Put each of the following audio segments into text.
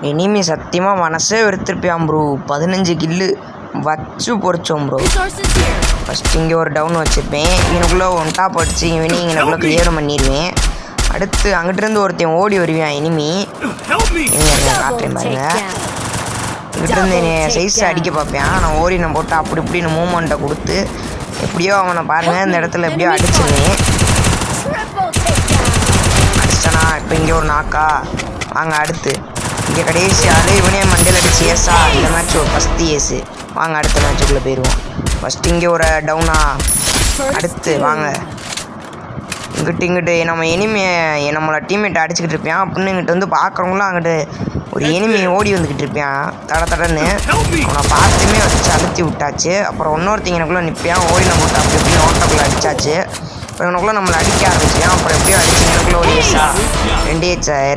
இனிமே சத்தியமா மனசே வெறுத்திருப்பியான் ப்ரோ. 15 கில்லு வச்சு பொறிச்சோம் ப்ரோ. ஃபர்ஸ்ட் இங்கே ஒரு டவுன் வச்சுருப்பேன். இவனுக்குள்ளே ஒன் டாப் அடிச்சு இவனையும் இவனுக்குள்ளே கிளியர் பண்ணிடுவேன். அடுத்து அங்கிட்டிருந்து ஒருத்தன் ஓடி வருவேன். இனிமே காட்டுறேன் பாருங்க. இங்கிட்டிருந்து என்னை சைஸ் அடிக்க பார்ப்பேன். நான் ஓடினை போட்டு அப்படி இப்படின்னு மூமெண்ட்டை கொடுத்து எப்படியோ அவனை பாருங்கள் இந்த இடத்துல எப்படியோ அடிச்சிருவேன். அடிச்சனா இப்போ இங்கே ஒரு நாக்கா. வாங்க அடுத்து இங்கே கடைசி ஆள் இவனே மண்டையில் அடிச்சு ஏசா. இந்த மேட்ச் ஒரு ஃபஸ்ட்டு ஏசு. வாங்க அடுத்த மேட்சுக்குள்ளே போயிடுவோம். ஃபஸ்ட்டு இங்கே ஒரு டவுனா. அடுத்து வாங்க இங்கிட்டு நம்ம நம்மளை டீம்மேட் அடிச்சுக்கிட்டு இருப்பேன். அப்படின்னு இங்கிட்ட வந்து பார்க்குறவங்களாம் அங்கிட்டு ஒரு எனிமி ஓடி வந்துக்கிட்டு இருப்பேன் தடன்னு. அவனை பார்த்துமே வச்சு அழுத்தி விட்டாச்சு. அப்புறம் இன்னொருத்தங்க எனக்குள்ளே நிற்பேன். ஓடின போட்டு அப்படி இப்படி ஓட்டக்குள்ளே அடித்தாச்சு. அப்புறம் எனக்குள்ளே நம்மளை அடிக்க ஆரம்பிச்சேன். அப்புறம் எப்படியோ அடிச்சு எனக்குள்ளே ஒரு ஏஸா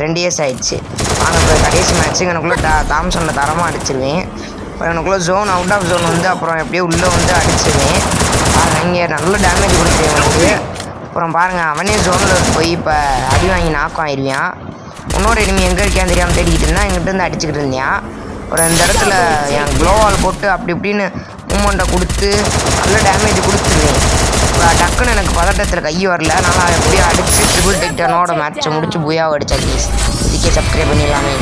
2 ஏஸ் ஆகிடுச்சு. வாங்க இப்போ கடைசி மேட்ச்சு எனக்குள்ளே தாம்சனில் தரமாக அடிச்சிருவேன். அப்புறம் எனக்குள்ளே அவுட் ஆஃப் ஜோன் வந்து அப்புறம் எப்படியோ உள்ளே வந்து அடிச்சிருவேன். பாருங்கள் இங்கே நல்ல டேமேஜ் கொடுக்குறேன் அவனுக்கு. அப்புறம் பாருங்கள் அவனே ஜோனில் போய் இப்போ அடி வாங்கி நாக்கம் ஆயிடுவான். இன்னொரு எனிமி எங்கே இருக்கான்னு தெரியாமல் தேடிக்கிட்டு இருந்தான். எங்கிட்ட அடிச்சுக்கிட்டு இருந்தேன். அப்புறம் இந்த இடத்துல என் க்ளோவால் போட்டு அப்படி இப்படின்னு மூமெண்ட்டை கொடுத்து நல்ல டேமேஜ் கொடுத்துருவேன். இப்போ டக்குன்னு எனக்கு பதட்டத்தில் கை வரல. நல்லா எப்படியோ அடித்து ட்ரிபிள் டெக்டனோட மேட்ச்சை முடிச்சு புயாவை அடித்தா ப்ளீஸ். இதுக்கே சப்ஸ்கிரைப் பண்ணிடலாமே.